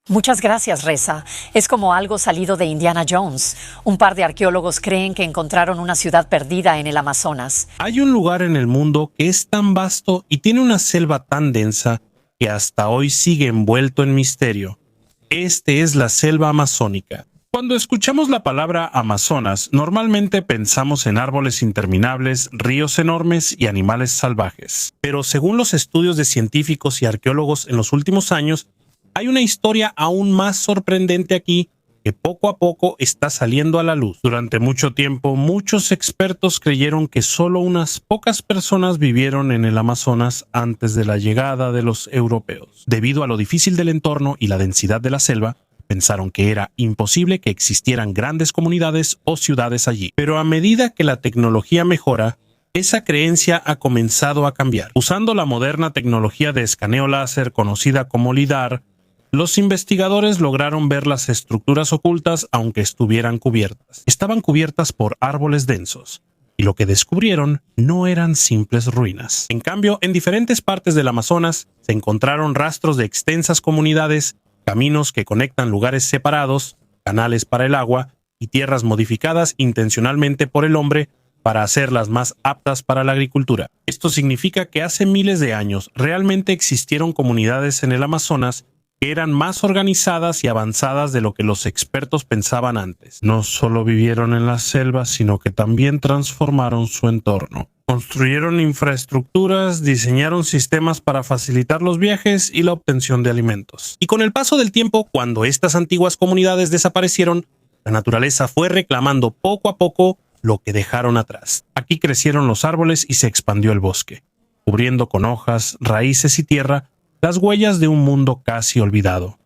Muchas gracias, Reza. Es como algo salido de Indiana Jones. Un par de arqueólogos creen que encontraron una ciudad perdida en el Amazonas. Hay un lugar en el mundo que es tan vasto y tiene una selva tan densa que hasta hoy sigue envuelto en misterio. Este es la selva amazónica. Cuando escuchamos la palabra Amazonas, normalmente pensamos en árboles interminables, ríos enormes y animales salvajes. Pero según los estudios de científicos y arqueólogos en los últimos años, hay una historia aún más sorprendente aquí que poco a poco está saliendo a la luz. Durante mucho tiempo, muchos expertos creyeron que solo unas pocas personas vivieron en el Amazonas antes de la llegada de los europeos. Debido a lo difícil del entorno y la densidad de la selva, pensaron que era imposible que existieran grandes comunidades o ciudades allí. Pero a medida que la tecnología mejora, esa creencia ha comenzado a cambiar. Usando la moderna tecnología de escaneo láser conocida como LIDAR, los investigadores lograron ver las estructuras ocultas aunque estuvieran cubiertas. Estaban cubiertas por árboles densos, y lo que descubrieron no eran simples ruinas. En cambio, en diferentes partes del Amazonas se encontraron rastros de extensas comunidades, caminos que conectan lugares separados, canales para el agua y tierras modificadas intencionalmente por el hombre para hacerlas más aptas para la agricultura. Esto significa que hace miles de años realmente existieron comunidades en el Amazonas que eran más organizadas y avanzadas de lo que los expertos pensaban antes. No solo vivieron en la selva, sino que también transformaron su entorno. Construyeron infraestructuras, diseñaron sistemas para facilitar los viajes y la obtención de alimentos. Y con el paso del tiempo, cuando estas antiguas comunidades desaparecieron, la naturaleza fue reclamando poco a poco lo que dejaron atrás. Aquí crecieron los árboles y se expandió el bosque, cubriendo con hojas, raíces y tierra las huellas de un mundo casi olvidado.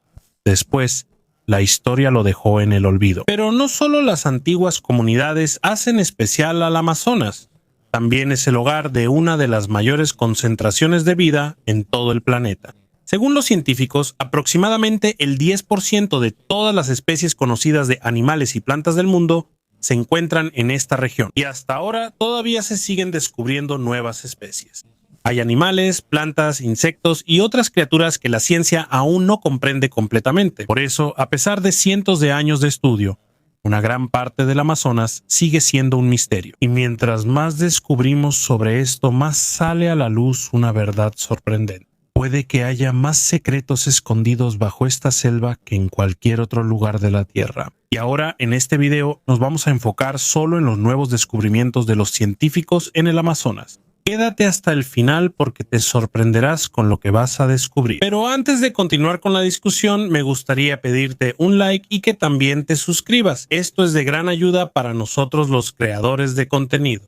Después, la historia lo dejó en el olvido. Pero no solo las antiguas comunidades hacen especial al Amazonas, también es el hogar de una de las mayores concentraciones de vida en todo el planeta. Según los científicos, aproximadamente el 10% de todas las especies conocidas de animales y plantas del mundo se encuentran en esta región, y hasta ahora todavía se siguen descubriendo nuevas especies. Hay animales, plantas, insectos y otras criaturas que la ciencia aún no comprende completamente. Por eso, a pesar de cientos de años de estudio, una gran parte del Amazonas sigue siendo un misterio. Y mientras más descubrimos sobre esto, más sale a la luz una verdad sorprendente. Puede que haya más secretos escondidos bajo esta selva que en cualquier otro lugar de la Tierra. Y ahora, en este video, nos vamos a enfocar solo en los nuevos descubrimientos de los científicos en el Amazonas. Quédate hasta el final porque te sorprenderás con lo que vas a descubrir. Pero antes de continuar con la discusión, me gustaría pedirte un like y que también te suscribas. Esto es de gran ayuda para nosotros los creadores de contenido.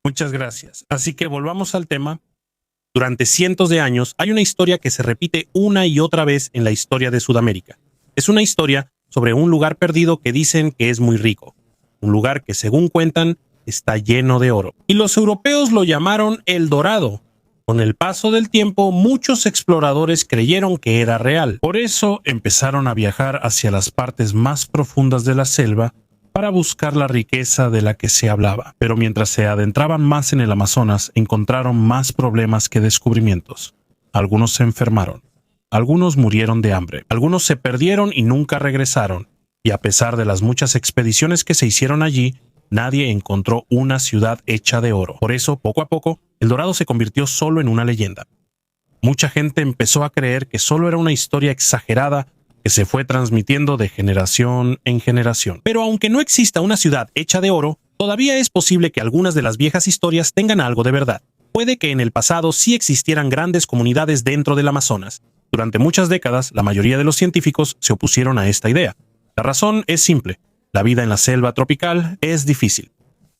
Muchas gracias. Así que volvamos al tema. Durante cientos de años hay una historia que se repite una y otra vez en la historia de Sudamérica. Es una historia sobre un lugar perdido que dicen que es muy rico. Un lugar que, según cuentan, está lleno de oro. Y los europeos lo llamaron El Dorado. Con el paso del tiempo, muchos exploradores creyeron que era real. Por eso empezaron a viajar hacia las partes más profundas de la selva para buscar la riqueza de la que se hablaba. Pero mientras se adentraban más en el Amazonas, encontraron más problemas que descubrimientos. Algunos se enfermaron. Algunos murieron de hambre. Algunos se perdieron y nunca regresaron. Y a pesar de las muchas expediciones que se hicieron allí, nadie encontró una ciudad hecha de oro. Por eso, poco a poco, El Dorado se convirtió solo en una leyenda. Mucha gente empezó a creer que solo era una historia exagerada que se fue transmitiendo de generación en generación. Pero aunque no exista una ciudad hecha de oro, todavía es posible que algunas de las viejas historias tengan algo de verdad. Puede que en el pasado sí existieran grandes comunidades dentro del Amazonas. Durante muchas décadas, la mayoría de los científicos se opusieron a esta idea. La razón es simple. La vida en la selva tropical es difícil.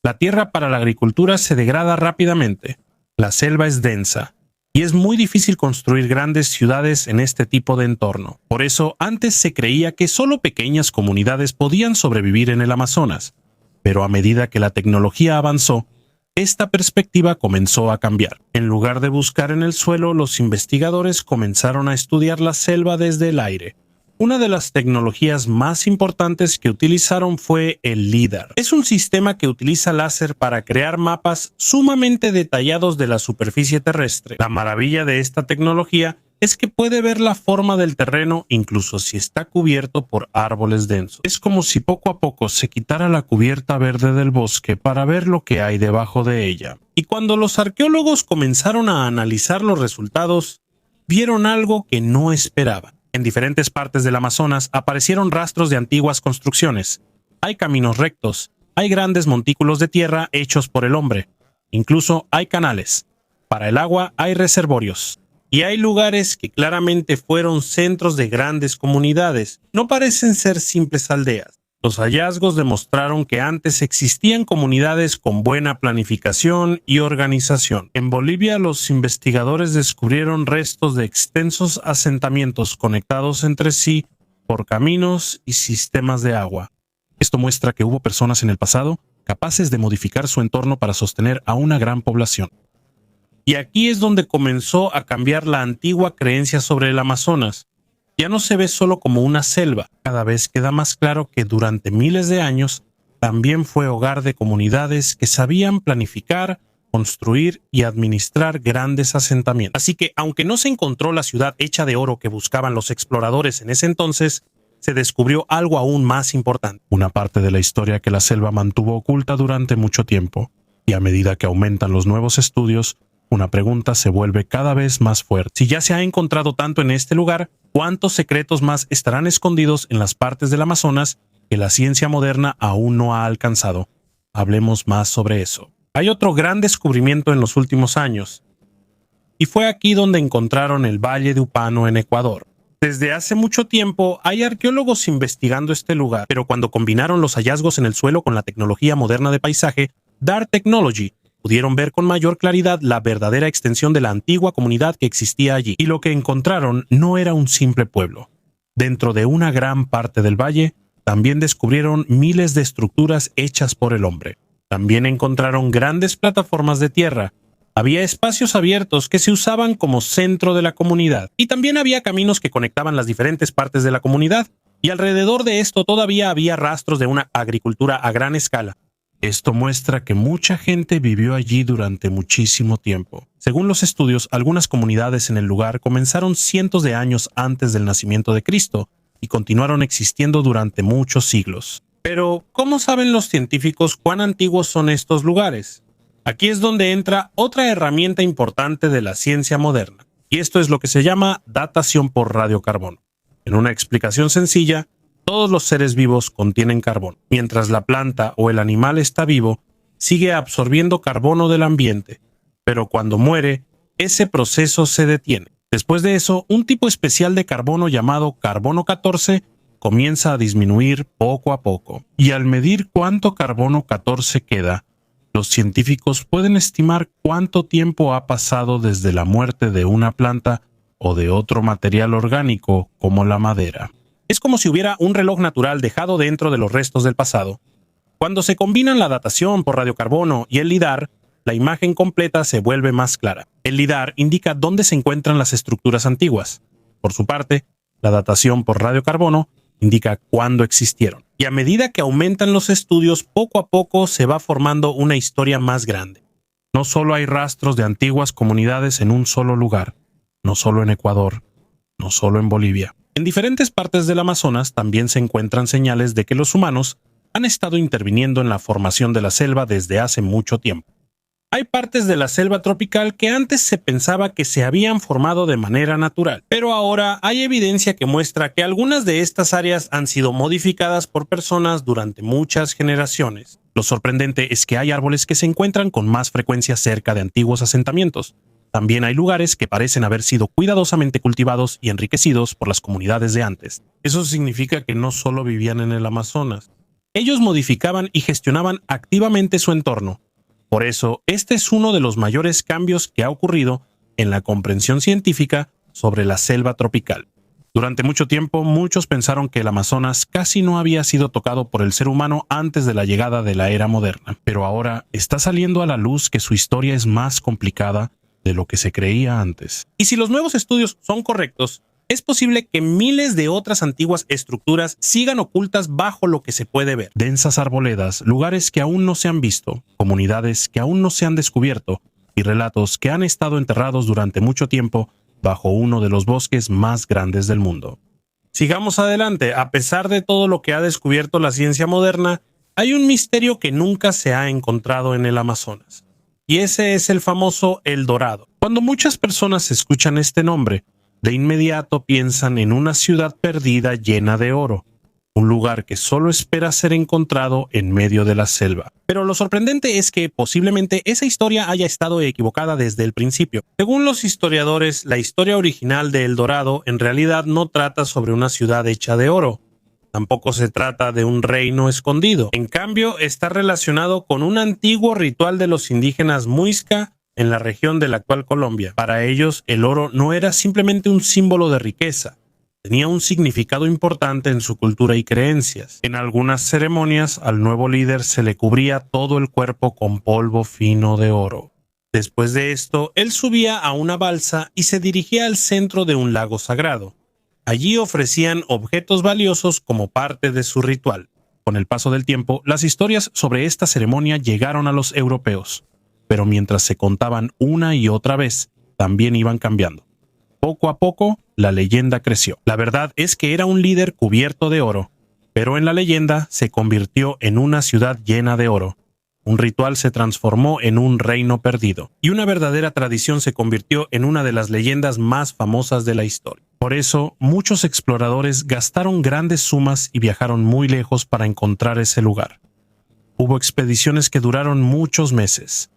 La tierra para la agricultura se degrada rápidamente. La selva es densa. Y es muy difícil construir grandes ciudades en este tipo de entorno. Por eso, antes se creía que solo pequeñas comunidades podían sobrevivir en el Amazonas. Pero a medida que la tecnología avanzó, esta perspectiva comenzó a cambiar. En lugar de buscar en el suelo, los investigadores comenzaron a estudiar la selva desde el aire. Una de las tecnologías más importantes que utilizaron fue el LIDAR. Es un sistema que utiliza láser para crear mapas sumamente detallados de la superficie terrestre. La maravilla de esta tecnología es que puede ver la forma del terreno incluso si está cubierto por árboles densos. Es como si poco a poco se quitara la cubierta verde del bosque para ver lo que hay debajo de ella. Y cuando los arqueólogos comenzaron a analizar los resultados, vieron algo que no esperaban. En diferentes partes del Amazonas aparecieron rastros de antiguas construcciones. Hay caminos rectos, hay grandes montículos de tierra hechos por el hombre. Incluso hay canales. Para el agua hay reservorios. Y hay lugares que claramente fueron centros de grandes comunidades. No parecen ser simples aldeas. Los hallazgos demostraron que antes existían comunidades con buena planificación y organización. En Bolivia, los investigadores descubrieron restos de extensos asentamientos conectados entre sí por caminos y sistemas de agua. Esto muestra que hubo personas en el pasado capaces de modificar su entorno para sostener a una gran población. Y aquí es donde comenzó a cambiar la antigua creencia sobre el Amazonas. Ya no se ve solo como una selva, cada vez queda más claro que durante miles de años también fue hogar de comunidades que sabían planificar, construir y administrar grandes asentamientos. Así que, aunque no se encontró la ciudad hecha de oro que buscaban los exploradores en ese entonces, se descubrió algo aún más importante. Una parte de la historia que la selva mantuvo oculta durante mucho tiempo. Y a medida que aumentan los nuevos estudios, una pregunta se vuelve cada vez más fuerte. Si ya se ha encontrado tanto en este lugar, ¿cuántos secretos más estarán escondidos en las partes del Amazonas que la ciencia moderna aún no ha alcanzado? Hablemos más sobre eso. Hay otro gran descubrimiento en los últimos años, y fue aquí donde encontraron el Valle de Upano en Ecuador. Desde hace mucho tiempo hay arqueólogos investigando este lugar, pero cuando combinaron los hallazgos en el suelo con la tecnología moderna de paisaje, Dark Technology, pudieron ver con mayor claridad la verdadera extensión de la antigua comunidad que existía allí. Y lo que encontraron no era un simple pueblo. Dentro de una gran parte del valle, también descubrieron miles de estructuras hechas por el hombre. También encontraron grandes plataformas de tierra. Había espacios abiertos que se usaban como centro de la comunidad. Y también había caminos que conectaban las diferentes partes de la comunidad. Y alrededor de esto todavía había rastros de una agricultura a gran escala. Esto muestra que mucha gente vivió allí durante muchísimo tiempo. Según los estudios, algunas comunidades en el lugar comenzaron cientos de años antes del nacimiento de Cristo y continuaron existiendo durante muchos siglos. Pero, ¿cómo saben los científicos cuán antiguos son estos lugares? Aquí es donde entra otra herramienta importante de la ciencia moderna, y esto es lo que se llama datación por radiocarbono. En una explicación sencilla, todos los seres vivos contienen carbono. Mientras la planta o el animal está vivo, sigue absorbiendo carbono del ambiente, pero cuando muere, ese proceso se detiene. Después de eso, un tipo especial de carbono llamado carbono 14 comienza a disminuir poco a poco. Y al medir cuánto carbono 14 queda, los científicos pueden estimar cuánto tiempo ha pasado desde la muerte de una planta o de otro material orgánico como la madera. Es como si hubiera un reloj natural dejado dentro de los restos del pasado. Cuando se combinan la datación por radiocarbono y el LIDAR, la imagen completa se vuelve más clara. El LIDAR indica dónde se encuentran las estructuras antiguas. Por su parte, la datación por radiocarbono indica cuándo existieron. Y a medida que aumentan los estudios, poco a poco se va formando una historia más grande. No solo hay rastros de antiguas comunidades en un solo lugar, no solo en Ecuador, no solo en Bolivia. En diferentes partes del Amazonas también se encuentran señales de que los humanos han estado interviniendo en la formación de la selva desde hace mucho tiempo. Hay partes de la selva tropical que antes se pensaba que se habían formado de manera natural, pero ahora hay evidencia que muestra que algunas de estas áreas han sido modificadas por personas durante muchas generaciones. Lo sorprendente es que hay árboles que se encuentran con más frecuencia cerca de antiguos asentamientos. También hay lugares que parecen haber sido cuidadosamente cultivados y enriquecidos por las comunidades de antes. Eso significa que no solo vivían en el Amazonas. Ellos modificaban y gestionaban activamente su entorno. Por eso, este es uno de los mayores cambios que ha ocurrido en la comprensión científica sobre la selva tropical. Durante mucho tiempo, muchos pensaron que el Amazonas casi no había sido tocado por el ser humano antes de la llegada de la era moderna. Pero ahora está saliendo a la luz que su historia es más complicada de lo que se creía antes. Y si los nuevos estudios son correctos, es posible que miles de otras antiguas estructuras sigan ocultas bajo lo que se puede ver. Densas arboledas, lugares que aún no se han visto, comunidades que aún no se han descubierto y relatos que han estado enterrados durante mucho tiempo bajo uno de los bosques más grandes del mundo. Sigamos adelante. A pesar de todo lo que ha descubierto la ciencia moderna, hay un misterio que nunca se ha encontrado en el Amazonas. Y ese es el famoso El Dorado. Cuando muchas personas escuchan este nombre, de inmediato piensan en una ciudad perdida llena de oro, un lugar que solo espera ser encontrado en medio de la selva. Pero lo sorprendente es que posiblemente esa historia haya estado equivocada desde el principio. Según los historiadores, la historia original de El Dorado en realidad no trata sobre una ciudad hecha de oro. Tampoco se trata de un reino escondido. En cambio, está relacionado con un antiguo ritual de los indígenas Muisca en la región de la actual Colombia. Para ellos, el oro no era simplemente un símbolo de riqueza. Tenía un significado importante en su cultura y creencias. En algunas ceremonias, al nuevo líder se le cubría todo el cuerpo con polvo fino de oro. Después de esto, él subía a una balsa y se dirigía al centro de un lago sagrado. Allí ofrecían objetos valiosos como parte de su ritual. Con el paso del tiempo, las historias sobre esta ceremonia llegaron a los europeos, pero mientras se contaban una y otra vez, también iban cambiando. Poco a poco, la leyenda creció. La verdad es que era un líder cubierto de oro, pero en la leyenda se convirtió en una ciudad llena de oro. Un ritual se transformó en un reino perdido, y una verdadera tradición se convirtió en una de las leyendas más famosas de la historia. Por eso, muchos exploradores gastaron grandes sumas y viajaron muy lejos para encontrar ese lugar. Hubo expediciones que duraron muchos meses.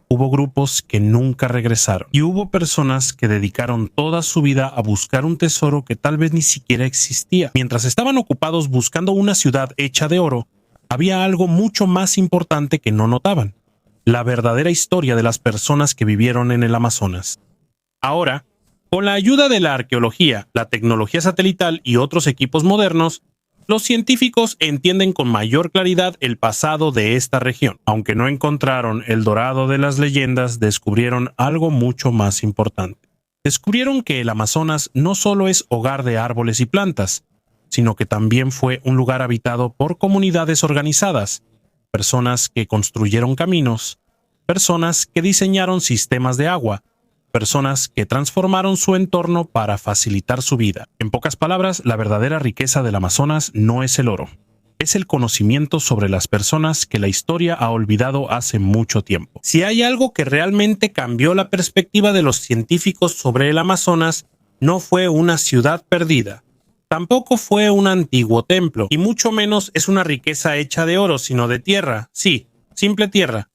Hubo grupos que nunca regresaron y hubo personas que dedicaron toda su vida a buscar un tesoro que tal vez ni siquiera existía. Mientras estaban ocupados buscando una ciudad hecha de oro, había algo mucho más importante que no notaban: la verdadera historia de las personas que vivieron en el Amazonas. Ahora, con la ayuda de la arqueología, la tecnología satelital y otros equipos modernos, los científicos entienden con mayor claridad el pasado de esta región. Aunque no encontraron el dorado de las leyendas, descubrieron algo mucho más importante. Descubrieron que el Amazonas no solo es hogar de árboles y plantas, sino que también fue un lugar habitado por comunidades organizadas, personas que construyeron caminos, personas que diseñaron sistemas de agua, personas que transformaron su entorno para facilitar su vida. En pocas palabras, la verdadera riqueza del Amazonas no es el oro, es el conocimiento sobre las personas que la historia ha olvidado hace mucho tiempo. Si hay algo que realmente cambió la perspectiva de los científicos sobre el Amazonas, no fue una ciudad perdida, tampoco fue un antiguo templo, y mucho menos es una riqueza hecha de oro, sino de tierra, sí, simple tierra.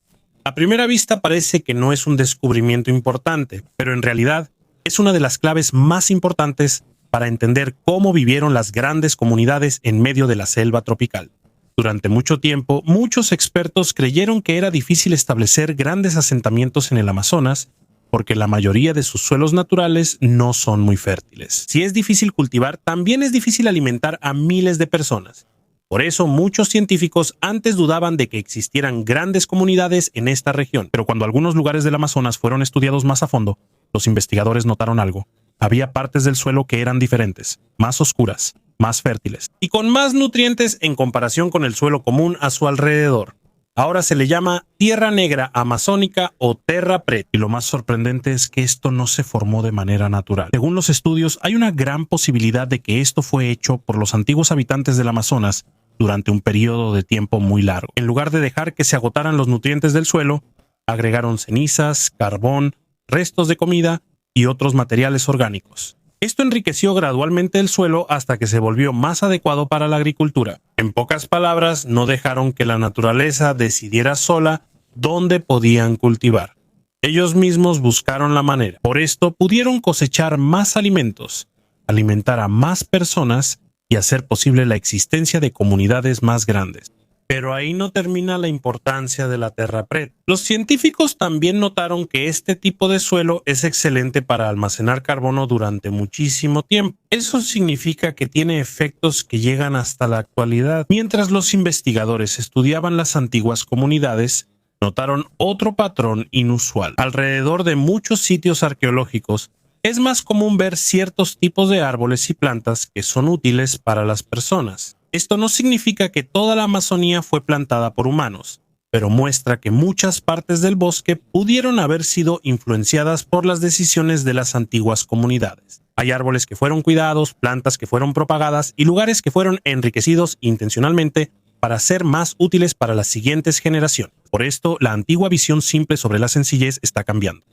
A primera vista parece que no es un descubrimiento importante, pero en realidad es una de las claves más importantes para entender cómo vivieron las grandes comunidades en medio de la selva tropical. Durante mucho tiempo, muchos expertos creyeron que era difícil establecer grandes asentamientos en el Amazonas porque la mayoría de sus suelos naturales no son muy fértiles. Si es difícil cultivar, también es difícil alimentar a miles de personas. Por eso muchos científicos antes dudaban de que existieran grandes comunidades en esta región, pero cuando algunos lugares del Amazonas fueron estudiados más a fondo, los investigadores notaron algo. Había partes del suelo que eran diferentes, más oscuras, más fértiles, y con más nutrientes en comparación con el suelo común a su alrededor. Ahora se le llama Tierra Negra Amazónica o Terra Preta, y lo más sorprendente es que esto no se formó de manera natural. Según los estudios, hay una gran posibilidad de que esto fue hecho por los antiguos habitantes del Amazonas durante un periodo de tiempo muy largo. En lugar de dejar que se agotaran los nutrientes del suelo, agregaron cenizas, carbón, restos de comida y otros materiales orgánicos. Esto enriqueció gradualmente el suelo hasta que se volvió más adecuado para la agricultura. En pocas palabras, no dejaron que la naturaleza decidiera sola dónde podían cultivar. Ellos mismos buscaron la manera. Por esto pudieron cosechar más alimentos, alimentar a más personas y hacer posible la existencia de comunidades más grandes. Pero ahí no termina la importancia de la Terra Preta. Los científicos también notaron que este tipo de suelo es excelente para almacenar carbono durante muchísimo tiempo. Eso significa que tiene efectos que llegan hasta la actualidad. Mientras los investigadores estudiaban las antiguas comunidades, notaron otro patrón inusual. Alrededor de muchos sitios arqueológicos, es más común ver ciertos tipos de árboles y plantas que son útiles para las personas. Esto no significa que toda la Amazonía fue plantada por humanos. pero muestra que muchas partes del bosque pudieron haber sido influenciadas por las decisiones de las antiguas comunidades. Hay árboles que fueron cuidados, plantas que fueron propagadas y lugares que fueron enriquecidos intencionalmente para ser más útiles para las siguientes generaciones. Por esto, la antigua visión simple sobre la sencillez está cambiando.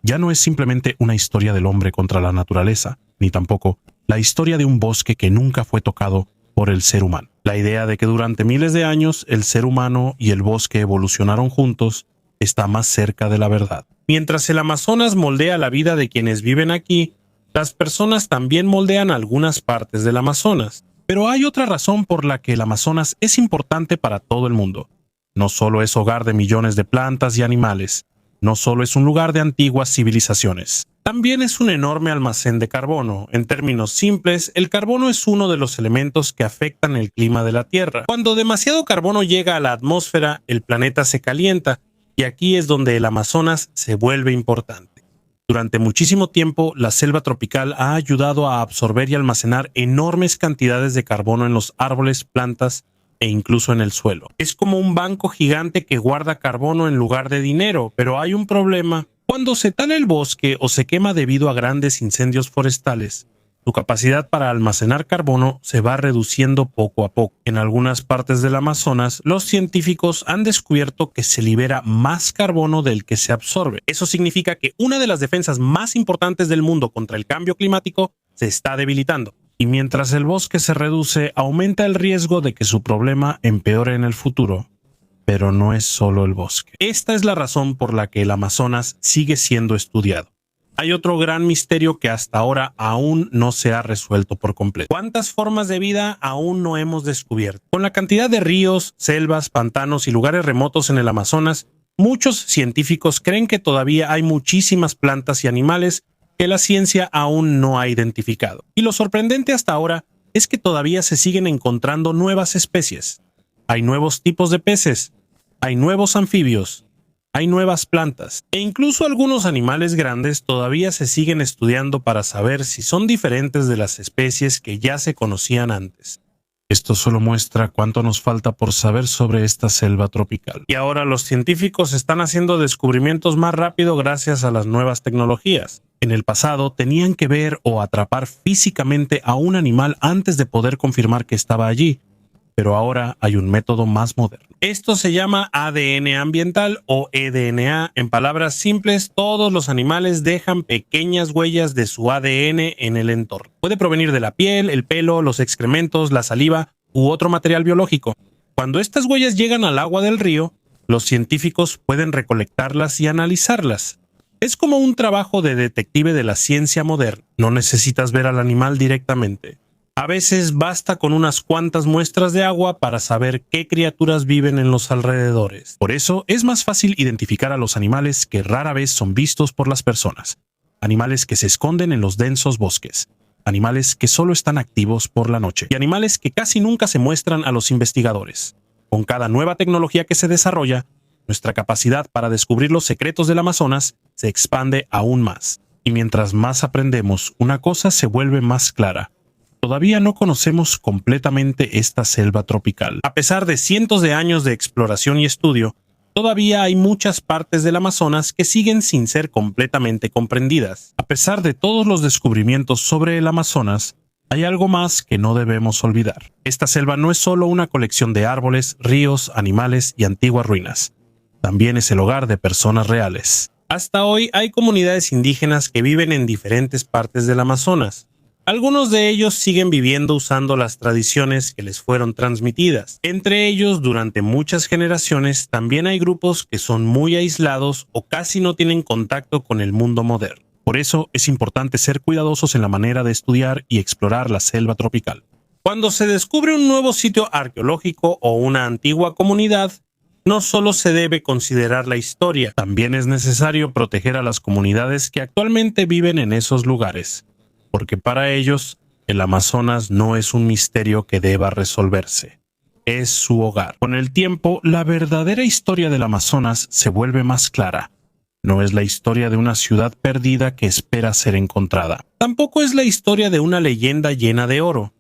Ya no es simplemente una historia del hombre contra la naturaleza, ni tampoco la historia de un bosque que nunca fue tocado por el ser humano. La idea de que durante miles de años el ser humano y el bosque evolucionaron juntos está más cerca de la verdad. Mientras el Amazonas moldea la vida de quienes viven aquí, las personas también moldean algunas partes del Amazonas. Pero hay otra razón por la que el Amazonas es importante para todo el mundo. No solo es hogar de millones de plantas y animales, no solo es un lugar de antiguas civilizaciones. También es un enorme almacén de carbono. En términos simples, el carbono es uno de los elementos que afectan el clima de la Tierra. Cuando demasiado carbono llega a la atmósfera, el planeta se calienta, y aquí es donde el Amazonas se vuelve importante. Durante muchísimo tiempo, la selva tropical ha ayudado a absorber y almacenar enormes cantidades de carbono en los árboles, plantas e incluso en el suelo. Es como un banco gigante que guarda carbono en lugar de dinero, pero hay un problema. Cuando se tala el bosque o se quema debido a grandes incendios forestales, su capacidad para almacenar carbono se va reduciendo poco a poco. En algunas partes del Amazonas, los científicos han descubierto que se libera más carbono del que se absorbe. Eso significa que una de las defensas más importantes del mundo contra el cambio climático se está debilitando. Y mientras el bosque se reduce, aumenta el riesgo de que su problema empeore en el futuro. Pero no es solo el bosque. Esta es la razón por la que el Amazonas sigue siendo estudiado. Hay otro gran misterio que hasta ahora aún no se ha resuelto por completo. ¿Cuántas formas de vida aún no hemos descubierto? Con la cantidad de ríos, selvas, pantanos y lugares remotos en el Amazonas, muchos científicos creen que todavía hay muchísimas plantas y animales que la ciencia aún no ha identificado. Y lo sorprendente hasta ahora es que todavía se siguen encontrando nuevas especies. Hay nuevos tipos de peces, hay nuevos anfibios, hay nuevas plantas e incluso algunos animales grandes todavía se siguen estudiando para saber si son diferentes de las especies que ya se conocían antes. Esto solo muestra cuánto nos falta por saber sobre esta selva tropical. Y ahora los científicos están haciendo descubrimientos más rápido gracias a las nuevas tecnologías. En el pasado tenían que ver o atrapar físicamente a un animal antes de poder confirmar que estaba allí. Pero ahora hay un método más moderno. Esto se llama ADN ambiental o eDNA. En palabras simples, todos los animales dejan pequeñas huellas de su ADN en el entorno. Puede provenir de la piel, el pelo, los excrementos, la saliva u otro material biológico. Cuando estas huellas llegan al agua del río, los científicos pueden recolectarlas y analizarlas. Es como un trabajo de detective de la ciencia moderna. No necesitas ver al animal directamente. A veces basta con unas cuantas muestras de agua para saber qué criaturas viven en los alrededores. Por eso es más fácil identificar a los animales que rara vez son vistos por las personas. Animales que se esconden en los densos bosques. Animales que solo están activos por la noche. Y animales que casi nunca se muestran a los investigadores. Con cada nueva tecnología que se desarrolla, nuestra capacidad para descubrir los secretos del Amazonas se expande aún más. Y mientras más aprendemos, una cosa se vuelve más clara. Todavía no conocemos completamente esta selva tropical. A pesar de cientos de años de exploración y estudio, todavía hay muchas partes del Amazonas que siguen sin ser completamente comprendidas. A pesar de todos los descubrimientos sobre el Amazonas, hay algo más que no debemos olvidar. Esta selva no es solo una colección de árboles, ríos, animales y antiguas ruinas. También es el hogar de personas reales. Hasta hoy hay comunidades indígenas que viven en diferentes partes del Amazonas. Algunos de ellos siguen viviendo usando las tradiciones que les fueron transmitidas. Entre ellos, durante muchas generaciones, también hay grupos que son muy aislados o casi no tienen contacto con el mundo moderno. Por eso es importante ser cuidadosos en la manera de estudiar y explorar la selva tropical. Cuando se descubre un nuevo sitio arqueológico o una antigua comunidad, no solo se debe considerar la historia, también es necesario proteger a las comunidades que actualmente viven en esos lugares. Porque para ellos, el Amazonas no es un misterio que deba resolverse. Es su hogar. Con el tiempo, la verdadera historia del Amazonas se vuelve más clara. No es la historia de una ciudad perdida que espera ser encontrada. Tampoco es la historia de una leyenda llena de oro.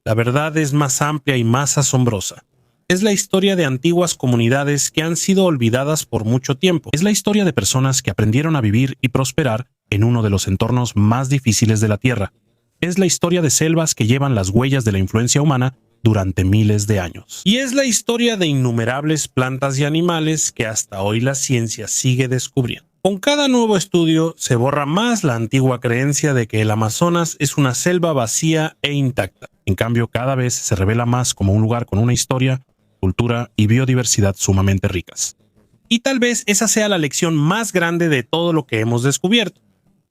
La verdad es más amplia y más asombrosa. es la historia de antiguas comunidades que han sido olvidadas por mucho tiempo. Es la historia de personas que aprendieron a vivir y prosperar en uno de los entornos más difíciles de la Tierra. Es la historia de selvas que llevan las huellas de la influencia humana durante miles de años. Y es la historia de innumerables plantas y animales que hasta hoy la ciencia sigue descubriendo. Con cada nuevo estudio se borra más la antigua creencia de que el Amazonas es una selva vacía e intacta. En cambio, cada vez se revela más como un lugar con una historia, cultura y biodiversidad sumamente ricas. Y tal vez esa sea la lección más grande de todo lo que hemos descubierto.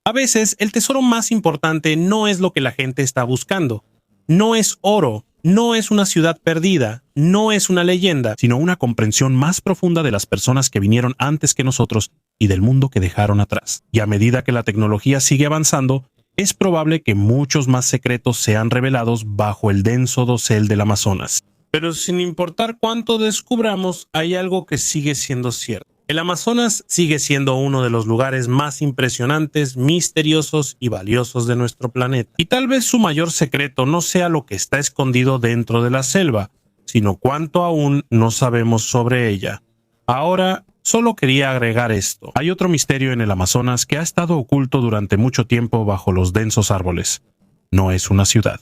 A veces, el tesoro más importante no es lo que la gente está buscando. No es oro, no es una ciudad perdida, no es una leyenda, sino una comprensión más profunda de las personas que vinieron antes que nosotros y del mundo que dejaron atrás. Y a medida que la tecnología sigue avanzando, es probable que muchos más secretos sean revelados bajo el denso dosel del Amazonas. Pero sin importar cuánto descubramos, hay algo que sigue siendo cierto. El Amazonas sigue siendo uno de los lugares más impresionantes, misteriosos y valiosos de nuestro planeta. Y tal vez su mayor secreto no sea lo que está escondido dentro de la selva, sino cuánto aún no sabemos sobre ella. Ahora, solo quería agregar esto. Hay otro misterio en el Amazonas que ha estado oculto durante mucho tiempo bajo los densos árboles. No es una ciudad.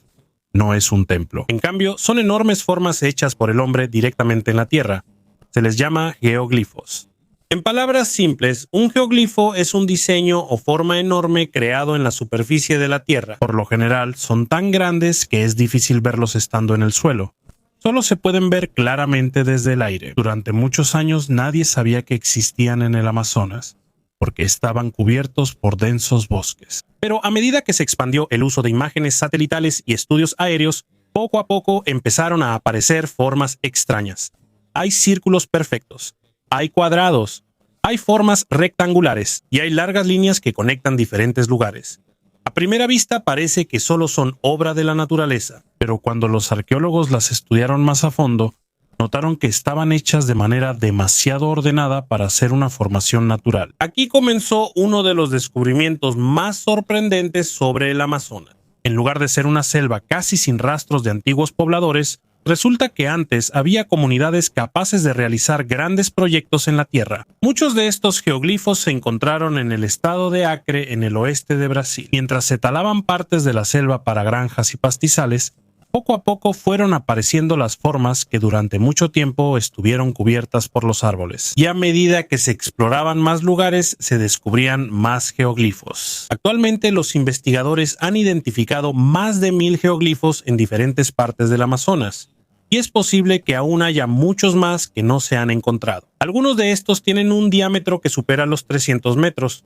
No es un templo. En cambio, son enormes formas hechas por el hombre directamente en la tierra. Se les llama geoglifos. En palabras simples, un geoglifo es un diseño o forma enorme creado en la superficie de la tierra. Por lo general, son tan grandes que es difícil verlos estando en el suelo. Solo se pueden ver claramente desde el aire. Durante muchos años nadie sabía que existían en el Amazonas, porque estaban cubiertos por densos bosques. Pero a medida que se expandió el uso de imágenes satelitales y estudios aéreos, poco a poco empezaron a aparecer formas extrañas. Hay círculos perfectos, hay cuadrados, hay formas rectangulares y hay largas líneas que conectan diferentes lugares. A primera vista parece que solo son obra de la naturaleza, pero cuando los arqueólogos las estudiaron más a fondo, notaron que estaban hechas de manera demasiado ordenada para ser una formación natural. Aquí comenzó uno de los descubrimientos más sorprendentes sobre el Amazonas. En lugar de ser una selva casi sin rastros de antiguos pobladores, resulta que antes había comunidades capaces de realizar grandes proyectos en la tierra. Muchos de estos geoglifos se encontraron en el estado de Acre, en el oeste de Brasil. Mientras se talaban partes de la selva para granjas y pastizales, poco a poco fueron apareciendo las formas que durante mucho tiempo estuvieron cubiertas por los árboles. Y a medida que se exploraban más lugares, se descubrían más geoglifos. Actualmente los investigadores han identificado más de 1000 geoglifos en diferentes partes del Amazonas. Y es posible que aún haya muchos más que no se han encontrado. Algunos de estos tienen un diámetro que supera los 300 metros.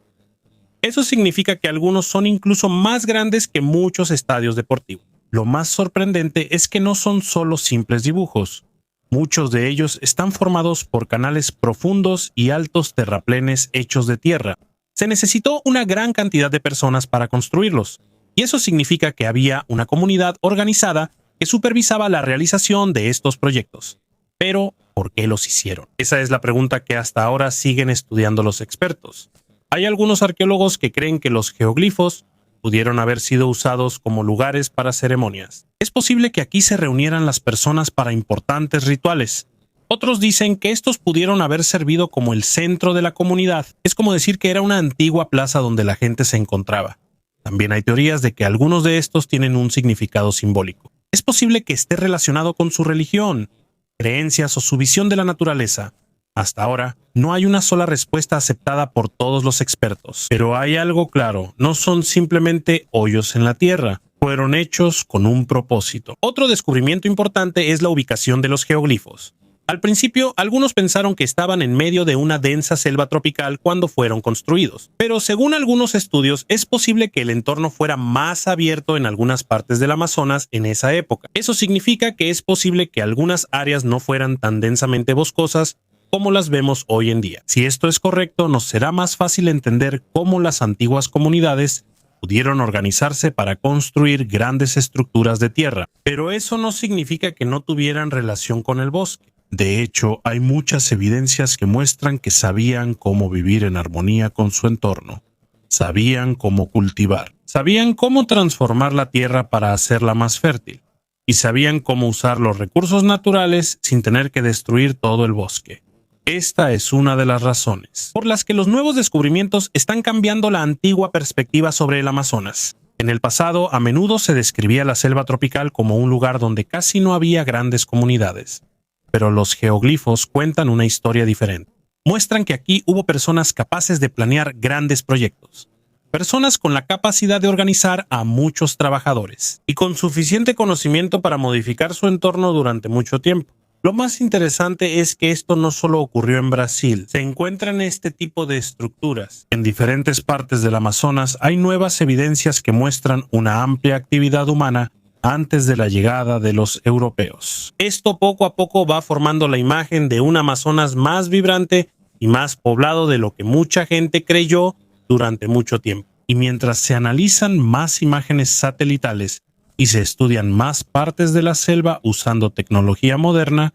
Eso significa que algunos son incluso más grandes que muchos estadios deportivos. Lo más sorprendente es que no son solo simples dibujos. Muchos de ellos están formados por canales profundos y altos terraplenes hechos de tierra. Se necesitó una gran cantidad de personas para construirlos, y eso significa que había una comunidad organizada que supervisaba la realización de estos proyectos. Pero, ¿por qué los hicieron? Esa es la pregunta que hasta ahora siguen estudiando los expertos. Hay algunos arqueólogos que creen que los geoglifos pudieron haber sido usados como lugares para ceremonias. Es posible que aquí se reunieran las personas para importantes rituales. Otros dicen que estos pudieron haber servido como el centro de la comunidad. Es como decir que era una antigua plaza donde la gente se encontraba. También hay teorías de que algunos de estos tienen un significado simbólico. Es posible que esté relacionado con su religión, creencias o su visión de la naturaleza. Hasta ahora, no hay una sola respuesta aceptada por todos los expertos. Pero hay algo claro, no son simplemente hoyos en la tierra. Fueron hechos con un propósito. Otro descubrimiento importante es la ubicación de los geoglifos. Al principio, algunos pensaron que estaban en medio de una densa selva tropical cuando fueron construidos. Pero según algunos estudios, es posible que el entorno fuera más abierto en algunas partes del Amazonas en esa época. Eso significa que es posible que algunas áreas no fueran tan densamente boscosas como las vemos hoy en día. Si esto es correcto, nos será más fácil entender cómo las antiguas comunidades pudieron organizarse para construir grandes estructuras de tierra. Pero eso no significa que no tuvieran relación con el bosque. De hecho, hay muchas evidencias que muestran que sabían cómo vivir en armonía con su entorno. Sabían cómo cultivar. Sabían cómo transformar la tierra para hacerla más fértil. y sabían cómo usar los recursos naturales sin tener que destruir todo el bosque. Esta es una de las razones por las que los nuevos descubrimientos están cambiando la antigua perspectiva sobre el Amazonas. En el pasado, a menudo se describía la selva tropical como un lugar donde casi no había grandes comunidades. Pero los geoglifos cuentan una historia diferente. Muestran que aquí hubo personas capaces de planear grandes proyectos. Personas con la capacidad de organizar a muchos trabajadores y con suficiente conocimiento para modificar su entorno durante mucho tiempo. Lo más interesante es que esto no solo ocurrió en Brasil. Se encuentran este tipo de estructuras. En diferentes partes del Amazonas hay nuevas evidencias que muestran una amplia actividad humana antes de la llegada de los europeos. Esto poco a poco va formando la imagen de un Amazonas más vibrante y más poblado de lo que mucha gente creyó durante mucho tiempo. Y mientras se analizan más imágenes satelitales y se estudian más partes de la selva usando tecnología moderna,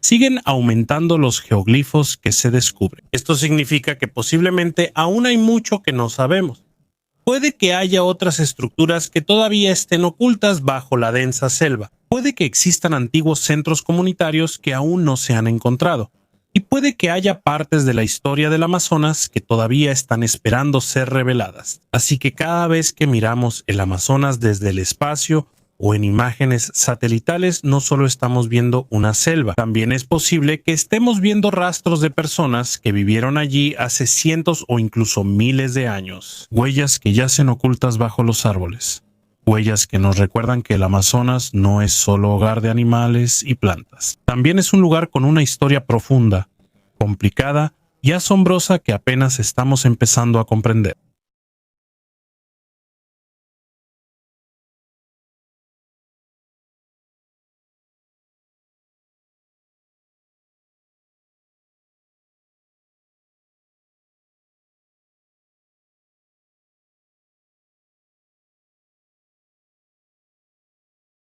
siguen aumentando los geoglifos que se descubren. Esto significa que posiblemente aún hay mucho que no sabemos. Puede que haya otras estructuras que todavía estén ocultas bajo la densa selva. Puede que existan antiguos centros comunitarios que aún no se han encontrado. Y puede que haya partes de la historia del Amazonas que todavía están esperando ser reveladas. Así que cada vez que miramos el Amazonas desde el espacio o en imágenes satelitales, no solo estamos viendo una selva, también es posible que estemos viendo rastros de personas que vivieron allí hace cientos o incluso miles de años. Huellas que yacen ocultas bajo los árboles. Huellas que nos recuerdan que el Amazonas no es solo hogar de animales y plantas. También es un lugar con una historia profunda, complicada y asombrosa que apenas estamos empezando a comprender.